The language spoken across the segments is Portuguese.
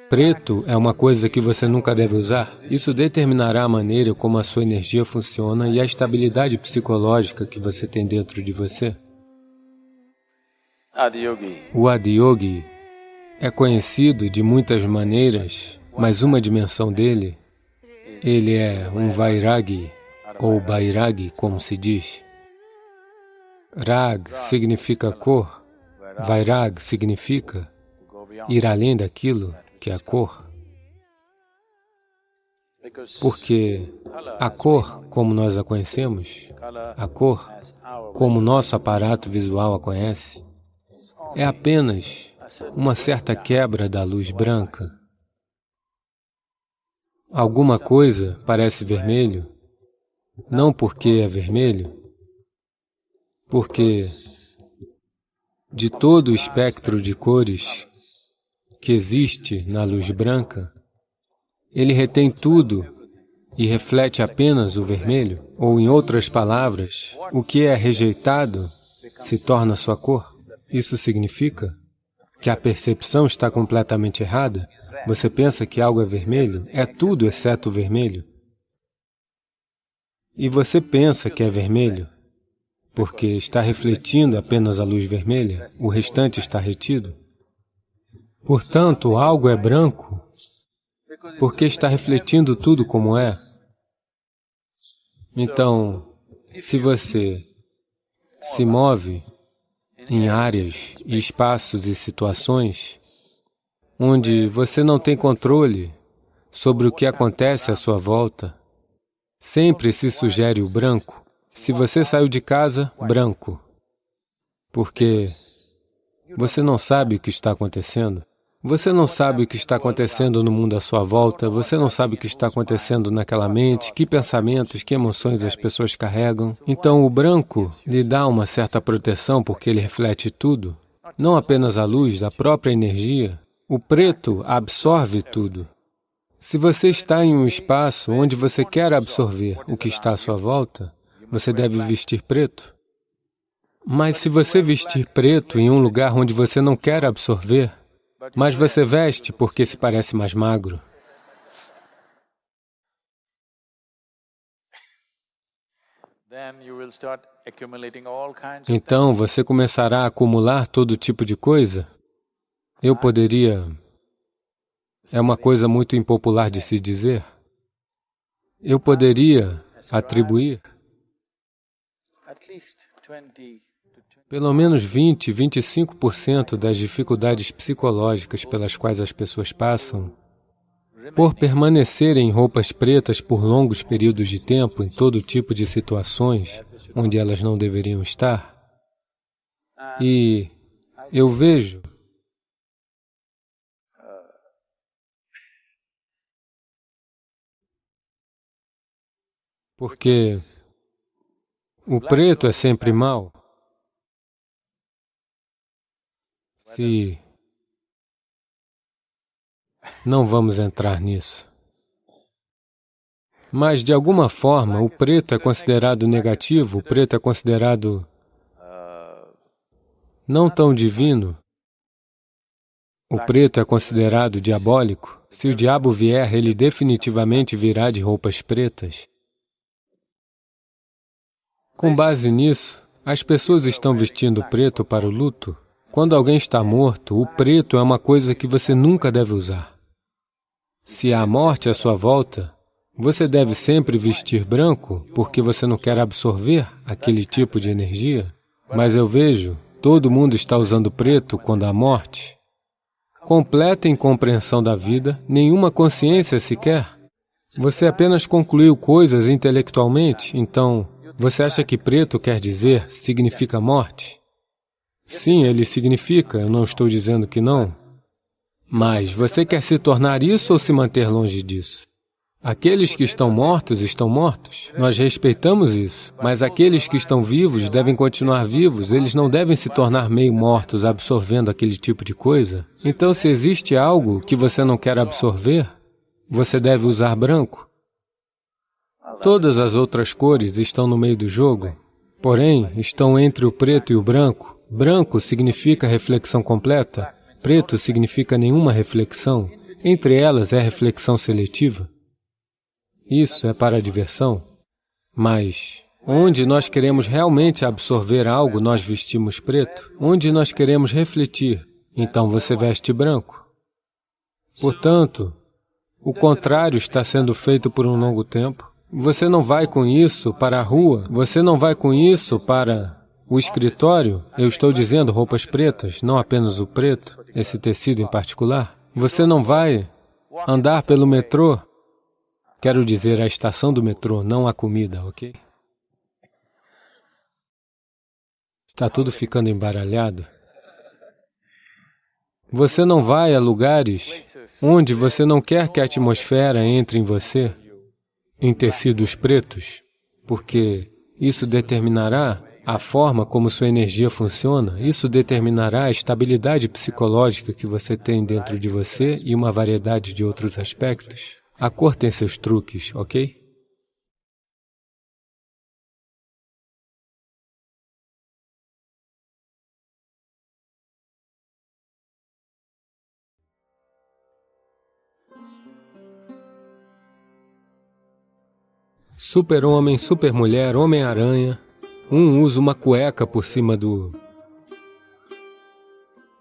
Preto é uma coisa que você nunca deve usar. Isso determinará a maneira como a sua energia funciona e a estabilidade psicológica que você tem dentro de você. O Adiyogi é conhecido de muitas maneiras, mas uma dimensão dele, ele é um Vairagi, ou Bairagi, como se diz. Rag significa cor, Vairag significa ir além daquilo que é a cor. Porque a cor, como nós a conhecemos, a cor, como nosso aparato visual a conhece, é apenas uma certa quebra da luz branca. Alguma coisa parece vermelho, não porque é vermelho, porque de todo o espectro de cores que existe na luz branca, ele retém tudo e reflete apenas o vermelho, ou em outras palavras, o que é rejeitado se torna sua cor. Isso significa que a percepção está completamente errada. Você pensa que algo é vermelho, é tudo exceto o vermelho. E você pensa que é vermelho, porque está refletindo apenas a luz vermelha, o restante está retido. Portanto, algo é branco, porque está refletindo tudo como é. Então, se você se move em áreas e espaços e situações onde você não tem controle sobre o que acontece à sua volta, sempre se sugere o branco. Se você saiu de casa, branco, porque você não sabe o que está acontecendo. Você não sabe o que está acontecendo no mundo à sua volta, você não sabe o que está acontecendo naquela mente, que pensamentos, que emoções as pessoas carregam. Então, o branco lhe dá uma certa proteção porque ele reflete tudo, não apenas a luz, a própria energia. O preto absorve tudo. Se você está em um espaço onde você quer absorver o que está à sua volta, você deve vestir preto. Mas se você vestir preto em um lugar onde você não quer absorver, mas você veste porque se parece mais magro, então você começará a acumular todo tipo de coisa. Eu poderia... É uma coisa muito impopular de se dizer. Eu poderia atribuir pelo menos 20, 25% das dificuldades psicológicas pelas quais as pessoas passam por permanecerem em roupas pretas por longos períodos de tempo em todo tipo de situações onde elas não deveriam estar. E eu vejo porque o preto é sempre mau. Se não vamos entrar nisso. Mas, de alguma forma, o preto é considerado negativo, o preto é considerado não tão divino. O preto é considerado diabólico. Se o diabo vier, ele definitivamente virá de roupas pretas. Com base nisso, as pessoas estão vestindo preto para o luto. Quando alguém está morto, o preto é uma coisa que você nunca deve usar. Se há morte à sua volta, você deve sempre vestir branco porque você não quer absorver aquele tipo de energia. Mas eu vejo, todo mundo está usando preto quando há morte. Completa incompreensão da vida, nenhuma consciência sequer. Você apenas concluiu coisas intelectualmente, então você acha que preto quer dizer, significa morte? Sim, ele significa, eu não estou dizendo que não. Mas você quer se tornar isso ou se manter longe disso? Aqueles que estão mortos, nós respeitamos isso. Mas aqueles que estão vivos devem continuar vivos, eles não devem se tornar meio mortos absorvendo aquele tipo de coisa. Então, se existe algo que você não quer absorver, você deve usar branco. Todas as outras cores estão no meio do jogo, porém, estão entre o preto e o branco. Branco significa reflexão completa, preto significa nenhuma reflexão. Entre elas é reflexão seletiva. Isso é para a diversão. Mas onde nós queremos realmente absorver algo, nós vestimos preto. Onde nós queremos refletir, então você veste branco. Portanto, o contrário está sendo feito por um longo tempo. Você não vai com isso para a rua, você não vai com isso para o escritório. Eu estou dizendo roupas pretas, não apenas o preto, esse tecido em particular. Você não vai andar pelo metrô. Quero dizer a estação do metrô, não a comida, ok? Está tudo ficando embaralhado. Você não vai a lugares onde você não quer que a atmosfera entre em você, em tecidos pretos, porque isso determinará a forma como sua energia funciona, isso determinará a estabilidade psicológica que você tem dentro de você e uma variedade de outros aspectos. A cor tem seus truques, ok? Super-homem, super-mulher, Homem-Aranha. Um usa uma cueca por cima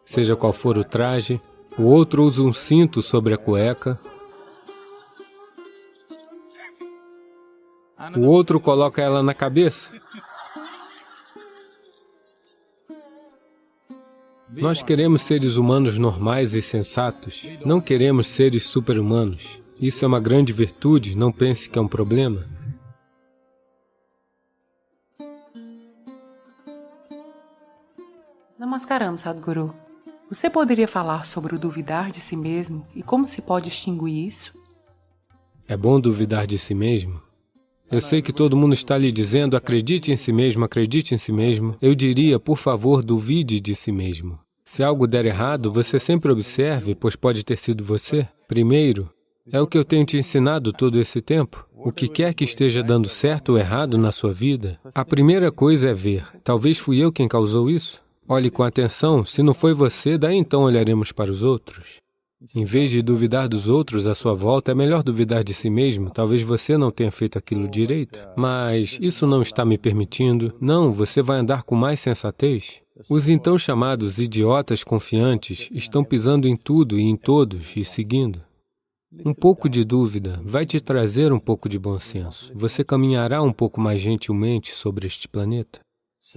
seja qual for o traje. O outro usa um cinto sobre a cueca. O outro coloca ela na cabeça. Nós queremos seres humanos normais e sensatos. Não queremos seres super-humanos. Isso é uma grande virtude, não pense que é um problema. Namaskaram, Sadhguru. Você poderia falar sobre o duvidar de si mesmo e como se pode extinguir isso? É bom duvidar de si mesmo? Eu sei que todo mundo está lhe dizendo, acredite em si mesmo, acredite em si mesmo. Eu diria, por favor, duvide de si mesmo. Se algo der errado, você sempre observe, pois pode ter sido você. Primeiro, é o que eu tenho te ensinado todo esse tempo. O que quer que esteja dando certo ou errado na sua vida, a primeira coisa é ver, talvez fui eu quem causou isso? Olhe com atenção, se não foi você, daí então olharemos para os outros. Em vez de duvidar dos outros à sua volta, é melhor duvidar de si mesmo. Talvez você não tenha feito aquilo direito. Mas isso não está me permitindo. Não, você vai andar com mais sensatez. Os então chamados idiotas confiantes estão pisando em tudo e em todos e seguindo. Um pouco de dúvida vai te trazer um pouco de bom senso. Você caminhará um pouco mais gentilmente sobre este planeta.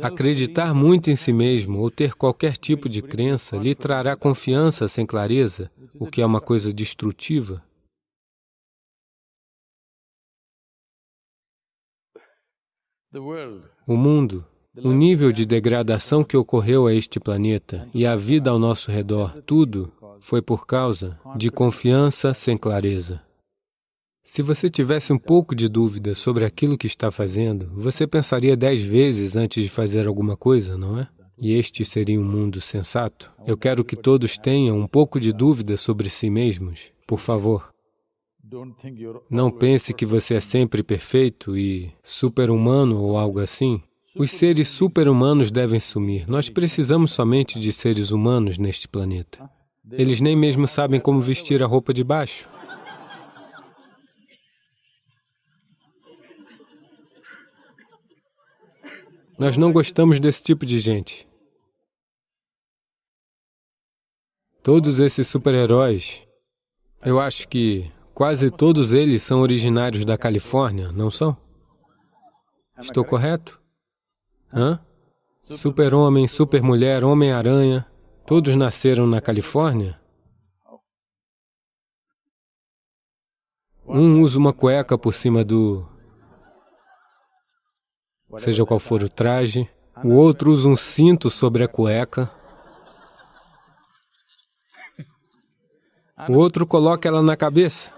Acreditar muito em si mesmo ou ter qualquer tipo de crença lhe trará confiança sem clareza, o que é uma coisa destrutiva. O mundo, o nível de degradação que ocorreu a este planeta e a vida ao nosso redor, tudo foi por causa de confiança sem clareza. Se você tivesse um pouco de dúvida sobre aquilo que está fazendo, você pensaria 10 vezes antes de fazer alguma coisa, não é? E este seria um mundo sensato. Eu quero que todos tenham um pouco de dúvida sobre si mesmos. Por favor, não pense que você é sempre perfeito e super-humano ou algo assim. Os seres super-humanos devem sumir. Nós precisamos somente de seres humanos neste planeta. Eles nem mesmo sabem como vestir a roupa de baixo. Nós não gostamos desse tipo de gente. Todos esses super-heróis, eu acho que quase todos eles são originários da Califórnia, não são? Estou correto? Hã? Super-homem, super-mulher, Homem-Aranha, todos nasceram na Califórnia? Um usa uma cueca por cima seja qual for o traje. O outro usa um cinto sobre a cueca. O outro coloca ela na cabeça.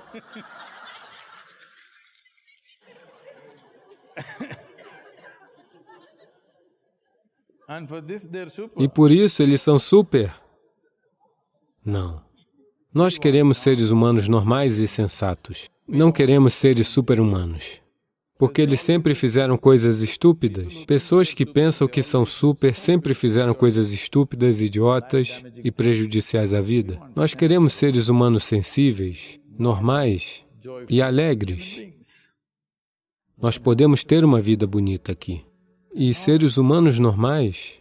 E por isso eles são super? Não. Nós queremos seres humanos normais e sensatos. Não queremos seres super-humanos. Porque eles sempre fizeram coisas estúpidas. Pessoas que pensam que são super sempre fizeram coisas estúpidas, idiotas e prejudiciais à vida. Nós queremos seres humanos sensíveis, normais e alegres. Nós podemos ter uma vida bonita aqui. E seres humanos normais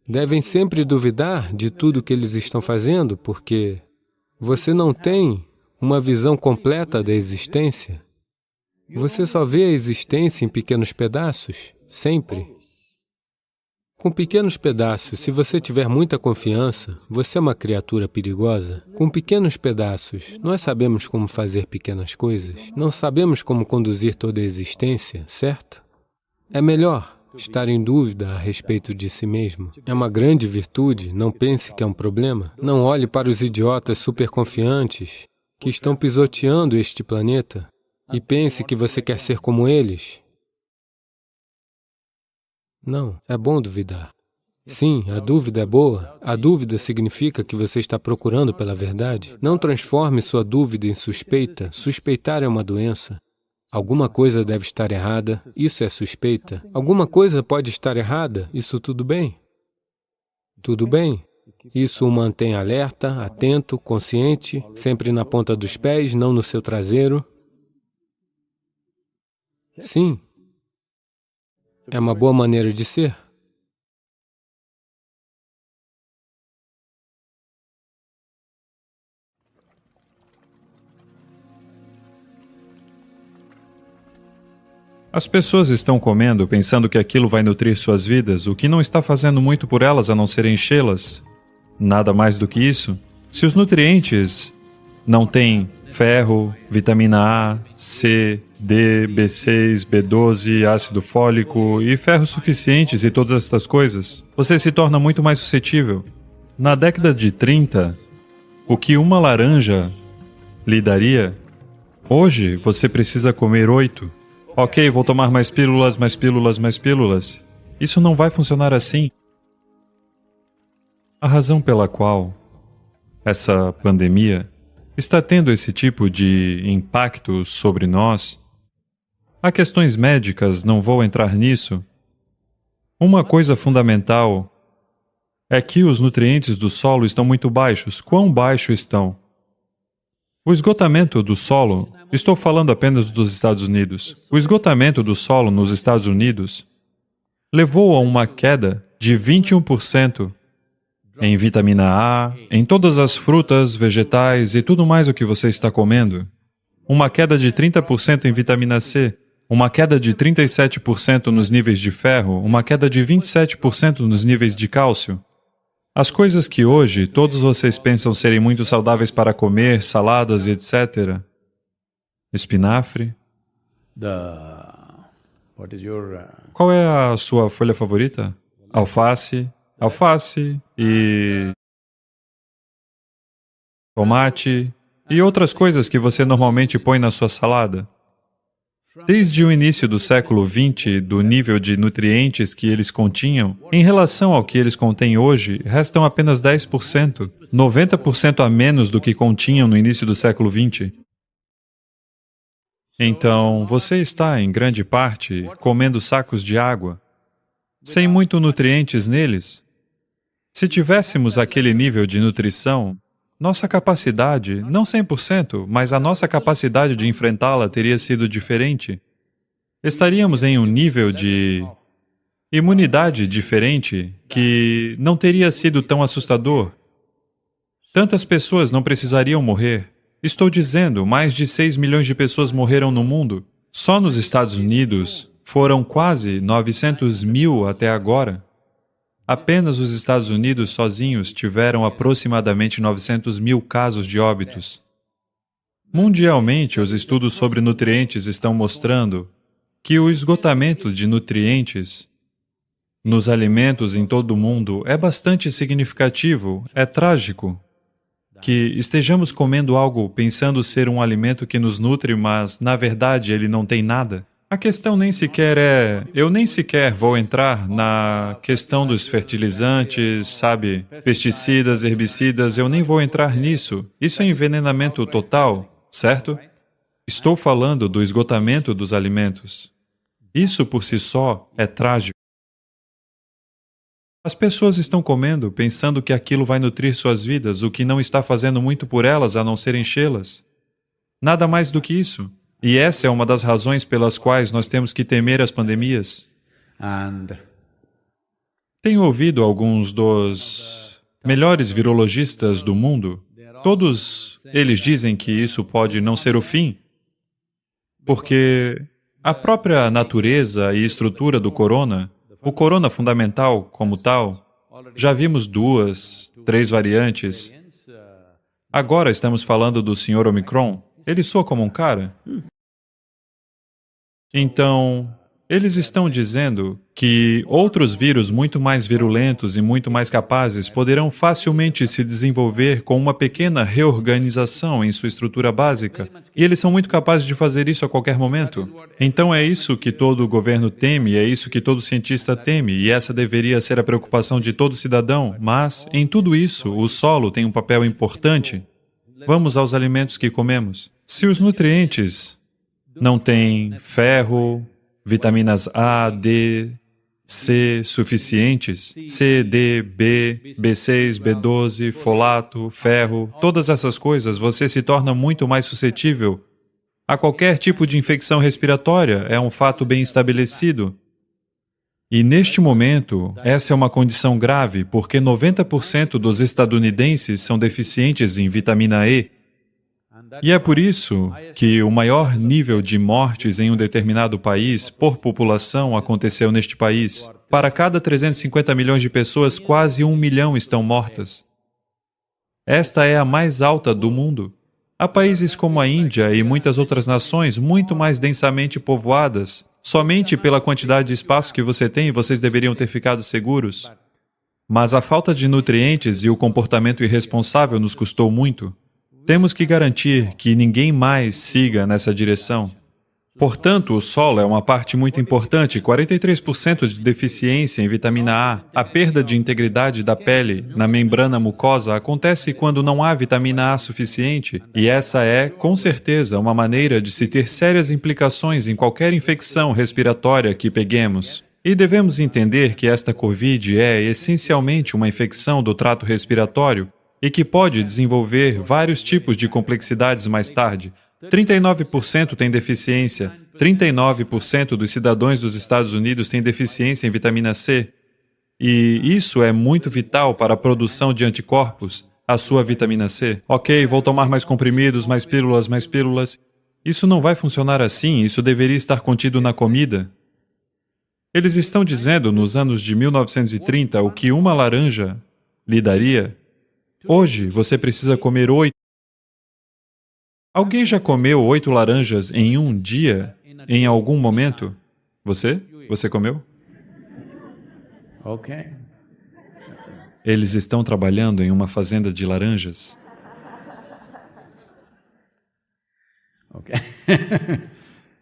devem sempre duvidar de tudo que eles estão fazendo, porque você não tem uma visão completa da existência. Você só vê a existência em pequenos pedaços, sempre. Com pequenos pedaços, se você tiver muita confiança, você é uma criatura perigosa. Com pequenos pedaços, nós sabemos como fazer pequenas coisas. Não sabemos como conduzir toda a existência, certo? É melhor estar em dúvida a respeito de si mesmo. É uma grande virtude, não pense que é um problema. Não olhe para os idiotas superconfiantes que estão pisoteando este planeta e pense que você quer ser como eles. Não, é bom duvidar. Sim, a dúvida é boa. A dúvida significa que você está procurando pela verdade. Não transforme sua dúvida em suspeita. Suspeitar é uma doença. Alguma coisa deve estar errada, isso é suspeita. Alguma coisa pode estar errada, isso tudo bem. Tudo bem. Isso o mantém alerta, atento, consciente, sempre na ponta dos pés, não no seu traseiro. Sim. É uma boa maneira de ser. As pessoas estão comendo pensando que aquilo vai nutrir suas vidas, o que não está fazendo muito por elas a não ser enchê-las. Nada mais do que isso. Se os nutrientes não têm ferro, vitamina A, C, D, B6, B12, ácido fólico e ferro suficientes e todas estas coisas, você se torna muito mais suscetível. Na década de 30, o que uma laranja lhe daria, hoje você precisa comer 8. Ok, vou tomar mais pílulas, mais pílulas, mais pílulas. Isso não vai funcionar assim. A razão pela qual essa pandemia está tendo esse tipo de impacto sobre nós, há questões médicas, não vou entrar nisso. Uma coisa fundamental é que os nutrientes do solo estão muito baixos. Quão baixos estão? O esgotamento do solo, estou falando apenas dos Estados Unidos, o esgotamento do solo nos Estados Unidos levou a uma queda de 21% em vitamina A, em todas as frutas, vegetais e tudo mais o que você está comendo. Uma queda de 30% em vitamina C, uma queda de 37% nos níveis de ferro, uma queda de 27% nos níveis de cálcio. As coisas que hoje todos vocês pensam serem muito saudáveis para comer, saladas e etc. Espinafre. Qual é a sua folha favorita? Alface. Alface e tomate e outras coisas que você normalmente põe na sua salada. Desde o início do século XX, do nível de nutrientes que eles continham, em relação ao que eles contêm hoje, restam apenas 10%, 90% a menos do que continham no início do século XX. Então, você está, em grande parte, comendo sacos de água, sem muito nutrientes neles. Se tivéssemos aquele nível de nutrição, nossa capacidade, não 100%, mas a nossa capacidade de enfrentá-la teria sido diferente. Estaríamos em um nível de imunidade diferente que não teria sido tão assustador. Tantas pessoas não precisariam morrer. Estou dizendo, mais de 6 milhões de pessoas morreram no mundo. Só nos Estados Unidos foram quase 900 mil até agora. Apenas os Estados Unidos sozinhos tiveram aproximadamente 900 mil casos de óbitos. Mundialmente, os estudos sobre nutrientes estão mostrando que o esgotamento de nutrientes nos alimentos em todo o mundo é bastante significativo, é trágico. Que estejamos comendo algo pensando ser um alimento que nos nutre, mas, na verdade, ele não tem nada. A questão nem sequer é... Eu nem sequer vou entrar na questão dos fertilizantes, sabe? Pesticidas, herbicidas, eu nem vou entrar nisso. Isso é envenenamento total, certo? Estou falando do esgotamento dos alimentos. Isso por si só é trágico. As pessoas estão comendo pensando que aquilo vai nutrir suas vidas, o que não está fazendo muito por elas a não ser enchê-las. Nada mais do que isso. E essa é uma das razões pelas quais nós temos que temer as pandemias. Tenho ouvido alguns dos melhores virologistas do mundo. Todos eles dizem que isso pode não ser o fim, porque a própria natureza e estrutura do corona, o corona fundamental como tal, já vimos 2, 3 variantes. Agora estamos falando do Sr. Omicron. Ele soa como um cara. Então, eles estão dizendo que outros vírus muito mais virulentos e muito mais capazes poderão facilmente se desenvolver com uma pequena reorganização em sua estrutura básica, e eles são muito capazes de fazer isso a qualquer momento. Então é isso que todo governo teme, é isso que todo cientista teme, e essa deveria ser a preocupação de todo cidadão, mas, em tudo isso, o solo tem um papel importante. Vamos aos alimentos que comemos. Se os nutrientes não têm ferro, vitaminas A, D, C suficientes, C, D, B, B6, B12, folato, ferro, todas essas coisas, você se torna muito mais suscetível a qualquer tipo de infecção respiratória, é um fato bem estabelecido. E neste momento, essa é uma condição grave, porque 90% dos estadunidenses são deficientes em vitamina E. E é por isso que o maior nível de mortes em um determinado país, por população, aconteceu neste país. Para cada 350 milhões de pessoas, quase 1 milhão estão mortas. Esta é a mais alta do mundo. Há países como a Índia e muitas outras nações muito mais densamente povoadas. Somente pela quantidade de espaço que você tem, vocês deveriam ter ficado seguros. Mas a falta de nutrientes e o comportamento irresponsável nos custou muito. Temos que garantir que ninguém mais siga nessa direção. Portanto, o solo é uma parte muito importante, 43% de deficiência em vitamina A. A perda de integridade da pele na membrana mucosa acontece quando não há vitamina A suficiente, e essa é, com certeza, uma maneira de se ter sérias implicações em qualquer infecção respiratória que peguemos. E devemos entender que esta COVID é essencialmente uma infecção do trato respiratório, e que pode desenvolver vários tipos de complexidades mais tarde. 39% têm deficiência, 39% dos cidadãos dos Estados Unidos têm deficiência em vitamina C. E isso é muito vital para a produção de anticorpos, a sua vitamina C. Ok, vou tomar mais comprimidos, mais pílulas, mais pílulas. Isso não vai funcionar assim, isso deveria estar contido na comida. Eles estão dizendo, nos anos de 1930, o que uma laranja lhe daria. Hoje, você precisa comer 8. Alguém já comeu 8 laranjas em um dia, em algum momento? Você? Você comeu? Ok. Eles estão trabalhando em uma fazenda de laranjas. Ok.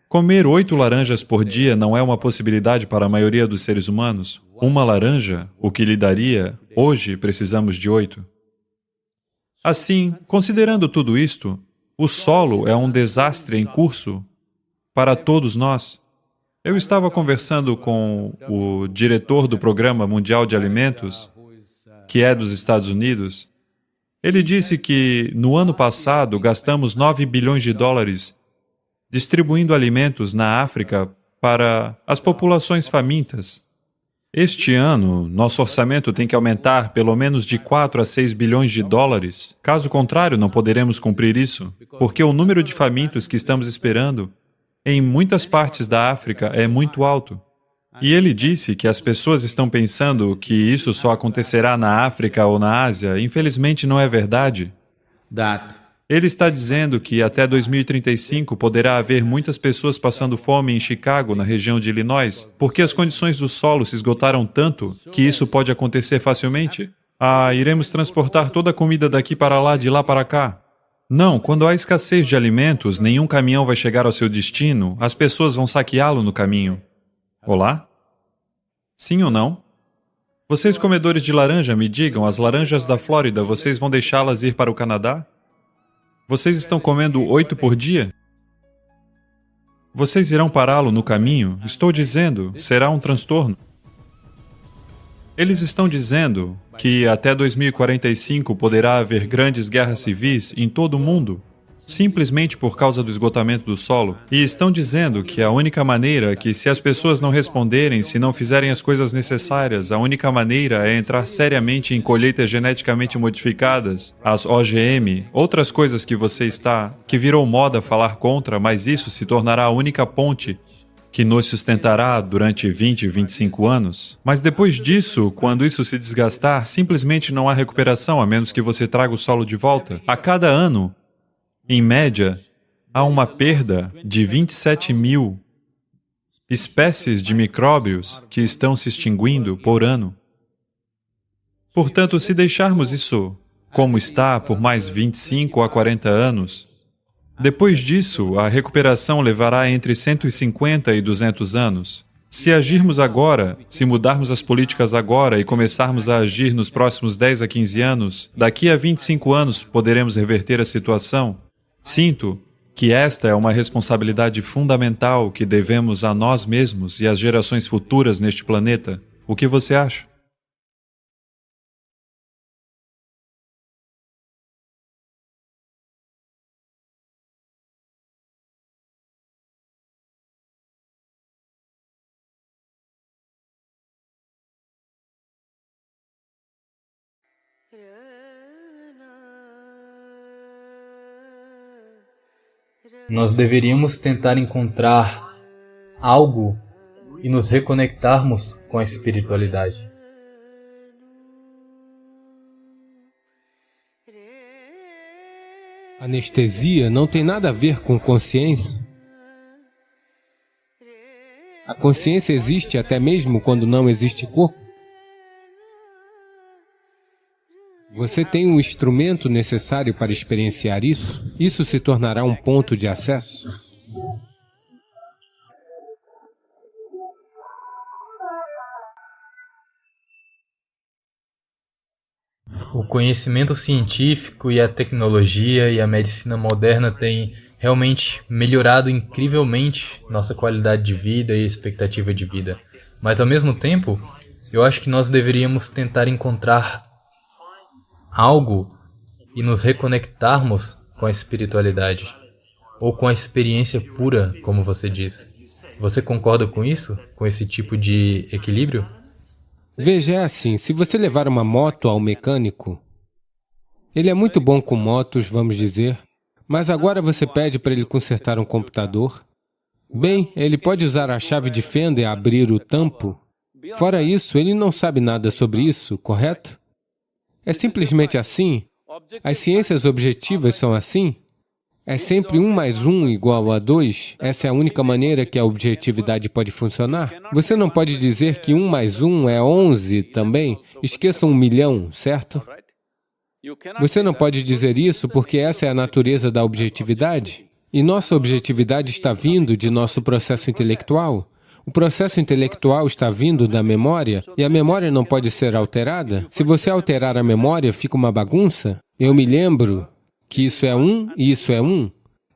Comer 8 laranjas por dia não é uma possibilidade para a maioria dos seres humanos. Uma laranja, o que lhe daria, hoje precisamos de 8. Assim, considerando tudo isto, o solo é um desastre em curso para todos nós. Eu estava conversando com o diretor do Programa Mundial de Alimentos, que é dos Estados Unidos. Ele disse que, no ano passado, gastamos 9 bilhões de dólares distribuindo alimentos na África para as populações famintas. Este ano, nosso orçamento tem que aumentar pelo menos de 4 a 6 bilhões de dólares. Caso contrário, não poderemos cumprir isso, porque o número de famintos que estamos esperando em muitas partes da África é muito alto. E ele disse que as pessoas estão pensando que isso só acontecerá na África ou na Ásia. Infelizmente, não é verdade. Ele está dizendo que até 2035 poderá haver muitas pessoas passando fome em Chicago, na região de Illinois, porque as condições do solo se esgotaram tanto que isso pode acontecer facilmente. Iremos transportar toda a comida daqui para lá, de lá para cá. Não, quando há escassez de alimentos, nenhum caminhão vai chegar ao seu destino, as pessoas vão saqueá-lo no caminho. Olá? Sim ou não? Vocês comedores de laranja, me digam, as laranjas da Flórida, vocês vão deixá-las ir para o Canadá? Vocês estão comendo 8 por dia? Vocês irão pará-lo no caminho? Estou dizendo, será um transtorno. Eles estão dizendo que até 2045 poderá haver grandes guerras civis em todo o mundo, simplesmente por causa do esgotamento do solo. E estão dizendo que a única maneira que, se as pessoas não responderem, se não fizerem as coisas necessárias, a única maneira é entrar seriamente em colheitas geneticamente modificadas, as OGM, outras coisas que virou moda falar contra, mas isso se tornará a única ponte que nos sustentará durante 20, 25 anos. Mas depois disso, quando isso se desgastar, simplesmente não há recuperação, a menos que você traga o solo de volta. A cada ano, em média, há uma perda de 27 mil espécies de micróbios que estão se extinguindo por ano. Portanto, se deixarmos isso como está por mais 25 a 40 anos, depois disso, a recuperação levará entre 150 e 200 anos. Se agirmos agora, se mudarmos as políticas agora e começarmos a agir nos próximos 10 a 15 anos, daqui a 25 anos poderemos reverter a situação. Sinto que esta é uma responsabilidade fundamental que devemos a nós mesmos e às gerações futuras neste planeta. O que você acha? Nós deveríamos tentar encontrar algo e nos reconectarmos com a espiritualidade. Anestesia não tem nada a ver com consciência. A consciência existe até mesmo quando não existe corpo. Você tem um instrumento necessário para experienciar isso? Isso se tornará um ponto de acesso? O conhecimento científico e a tecnologia e a medicina moderna têm realmente melhorado incrivelmente nossa qualidade de vida e expectativa de vida. Mas, ao mesmo tempo, eu acho que nós deveríamos tentar encontrar algo e nos reconectarmos com a espiritualidade, ou com a experiência pura, como você diz. Você concorda com isso? Com esse tipo de equilíbrio? Veja, é assim, se você levar uma moto ao mecânico, ele é muito bom com motos, vamos dizer, mas agora você pede para ele consertar um computador. Bem, ele pode usar a chave de fenda e abrir o tampo. Fora isso, ele não sabe nada sobre isso, correto? É simplesmente assim? As ciências objetivas são assim? É sempre 1 mais 1 igual a 2? Essa é a única maneira que a objetividade pode funcionar? Você não pode dizer que 1 mais 1 é 11 também? Esqueça 1 milhão, certo? Você não pode dizer isso porque essa é a natureza da objetividade. E nossa objetividade está vindo de nosso processo intelectual. O processo intelectual está vindo da memória, e a memória não pode ser alterada. Se você alterar a memória, fica uma bagunça. Eu me lembro que isso é 1 e isso é 1.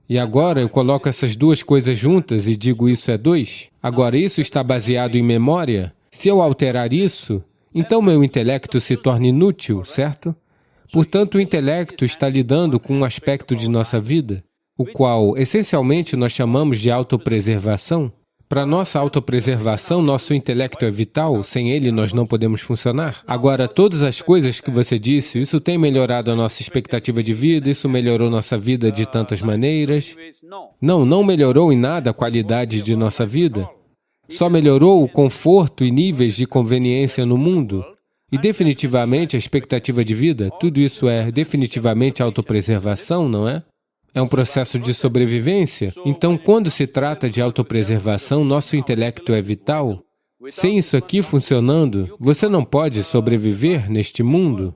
E agora eu coloco essas duas coisas juntas e digo isso é 2. Agora isso está baseado em memória. Se eu alterar isso, então meu intelecto se torna inútil, certo? Portanto, o intelecto está lidando com um aspecto de nossa vida, o qual, essencialmente, nós chamamos de autopreservação. Para nossa autopreservação, nosso intelecto é vital, sem ele nós não podemos funcionar. Agora, todas as coisas que você disse, isso tem melhorado a nossa expectativa de vida, isso melhorou nossa vida de tantas maneiras. Não, não melhorou em nada a qualidade de nossa vida. Só melhorou o conforto e níveis de conveniência no mundo. E definitivamente a expectativa de vida, tudo isso é definitivamente autopreservação, não é? É um processo de sobrevivência. Então, quando se trata de autopreservação, nosso intelecto é vital. Sem isso aqui funcionando, você não pode sobreviver neste mundo.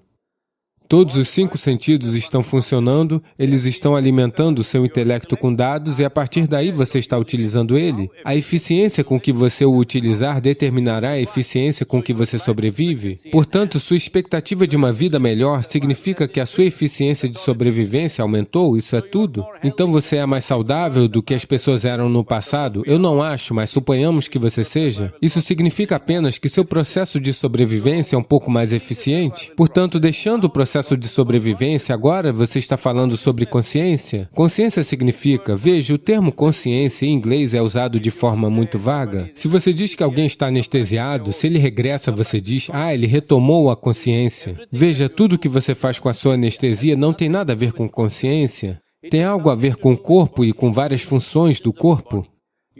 Todos os 5 sentidos estão funcionando, eles estão alimentando o seu intelecto com dados e a partir daí você está utilizando ele. A eficiência com que você o utilizar determinará a eficiência com que você sobrevive. Portanto, sua expectativa de uma vida melhor significa que a sua eficiência de sobrevivência aumentou, isso é tudo. Então você é mais saudável do que as pessoas eram no passado? Eu não acho, mas suponhamos que você seja. Isso significa apenas que seu processo de sobrevivência é um pouco mais eficiente. Portanto, deixando o processo de sobrevivência, agora você está falando sobre consciência? Consciência significa, veja, o termo consciência em inglês é usado de forma muito vaga. Se você diz que alguém está anestesiado, se ele regressa, você diz, ele retomou a consciência. Veja, tudo que você faz com a sua anestesia não tem nada a ver com consciência. Tem algo a ver com o corpo e com várias funções do corpo.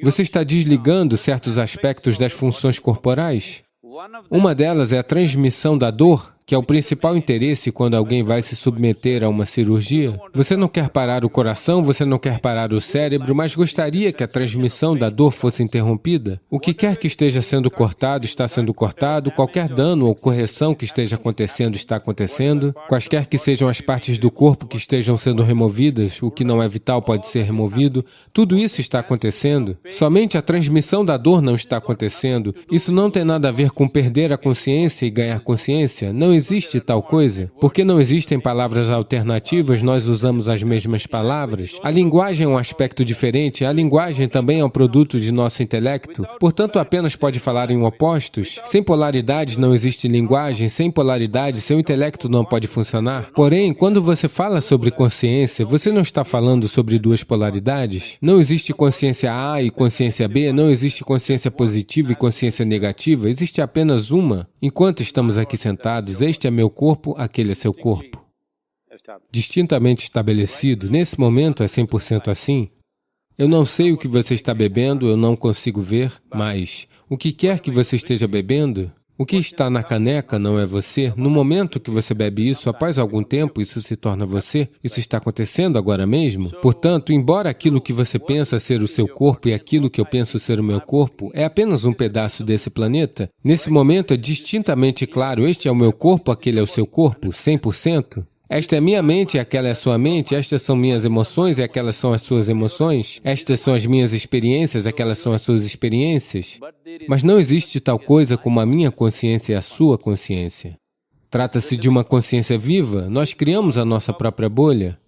Você está desligando certos aspectos das funções corporais. Uma delas é a transmissão da dor, que é o principal interesse quando alguém vai se submeter a uma cirurgia. Você não quer parar o coração, você não quer parar o cérebro, mas gostaria que a transmissão da dor fosse interrompida. O que quer que esteja sendo cortado, está sendo cortado, qualquer dano ou correção que esteja acontecendo, está acontecendo, quaisquer que sejam as partes do corpo que estejam sendo removidas, o que não é vital pode ser removido, tudo isso está acontecendo. Somente a transmissão da dor não está acontecendo. Isso não tem nada a ver com perder a consciência e ganhar consciência. Não existe tal coisa. Porque não existem palavras alternativas, nós usamos as mesmas palavras. A linguagem é um aspecto diferente, a linguagem também é um produto de nosso intelecto, portanto apenas pode falar em opostos. Sem polaridade não existe linguagem, sem polaridade seu intelecto não pode funcionar. Porém, quando você fala sobre consciência, você não está falando sobre duas polaridades. Não existe consciência A e consciência B, não existe consciência positiva e consciência negativa, existe apenas uma. Enquanto estamos aqui sentados, este é meu corpo, aquele é seu corpo. Distintamente estabelecido, nesse momento é 100% assim. Eu não sei o que você está bebendo, eu não consigo ver, mas o que quer que você esteja bebendo, o que está na caneca não é você. No momento que você bebe isso, após algum tempo, isso se torna você. Isso está acontecendo agora mesmo. Portanto, embora aquilo que você pensa ser o seu corpo e aquilo que eu penso ser o meu corpo é apenas um pedaço desse planeta, nesse momento é distintamente claro, este é o meu corpo, aquele é o seu corpo, 100%. Esta é minha mente e aquela é a sua mente, estas são minhas emoções e aquelas são as suas emoções, estas são as minhas experiências, aquelas são as suas experiências. Mas não existe tal coisa como a minha consciência e a sua consciência. Trata-se de uma consciência viva, nós criamos a nossa própria bolha.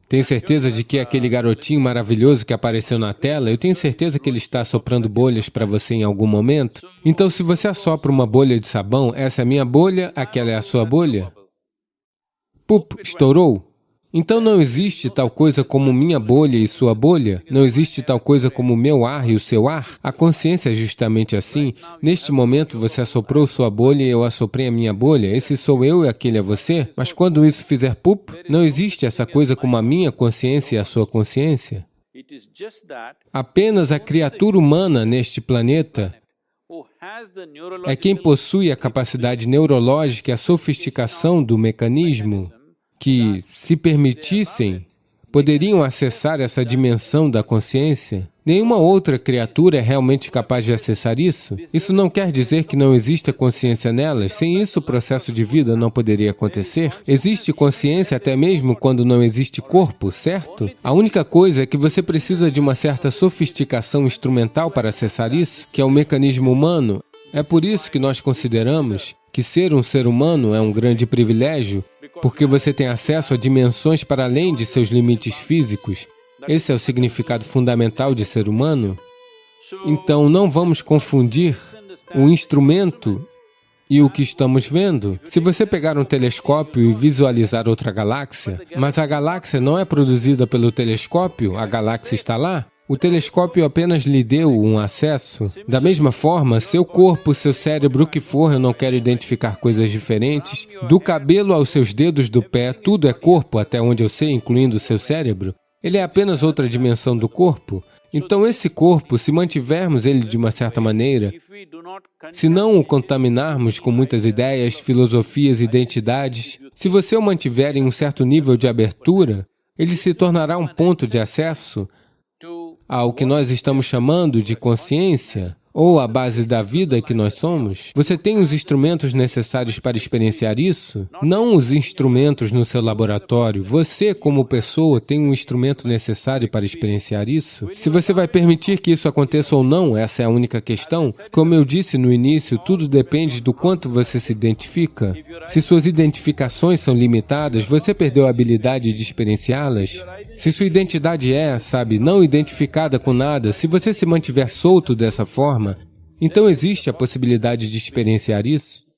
Tenho certeza de que aquele garotinho maravilhoso que apareceu na tela, eu tenho certeza que ele está assoprando bolhas para você em algum momento. Então, se você assopra uma bolha de sabão, essa é a minha bolha, aquela é a sua bolha. Pup, estourou. Então não existe tal coisa como minha bolha e sua bolha, não existe tal coisa como meu ar e o seu ar. A consciência é justamente assim. Neste momento você assoprou sua bolha e eu assoprei a minha bolha, esse sou eu e aquele é você, mas quando isso fizer pup, não existe essa coisa como a minha consciência e a sua consciência. Apenas a criatura humana neste planeta é quem possui a capacidade neurológica e a sofisticação do mecanismo que, se permitissem, poderiam acessar essa dimensão da consciência. Nenhuma outra criatura é realmente capaz de acessar isso. Isso não quer dizer que não exista consciência nelas. Sem isso, o processo de vida não poderia acontecer. Existe consciência até mesmo quando não existe corpo, certo? A única coisa é que você precisa de uma certa sofisticação instrumental para acessar isso, que é o mecanismo humano. É por isso que nós consideramos que ser um ser humano é um grande privilégio, porque você tem acesso a dimensões para além de seus limites físicos. Esse é o significado fundamental de ser humano. Então, não vamos confundir o instrumento e o que estamos vendo. Se você pegar um telescópio e visualizar outra galáxia, mas a galáxia não é produzida pelo telescópio, a galáxia está lá, o telescópio apenas lhe deu um acesso. Da mesma forma, seu corpo, seu cérebro, o que for, eu não quero identificar coisas diferentes. Do cabelo aos seus dedos do pé, tudo é corpo, até onde eu sei, incluindo o seu cérebro. Ele é apenas outra dimensão do corpo. Então esse corpo, se mantivermos ele de uma certa maneira, se não o contaminarmos com muitas ideias, filosofias, identidades, se você o mantiver em um certo nível de abertura, ele se tornará um ponto de acesso ao que nós estamos chamando de consciência, ou a base da vida que nós somos? Você tem os instrumentos necessários para experienciar isso? Não os instrumentos no seu laboratório. Você, como pessoa, tem um instrumento necessário para experienciar isso? Se você vai permitir que isso aconteça ou não, essa é a única questão. Como eu disse no início, tudo depende do quanto você se identifica. Se suas identificações são limitadas, você perdeu a habilidade de experienciá-las. Se sua identidade é, não identificada com nada, se você se mantiver solto dessa forma, então existe a possibilidade de experienciar isso?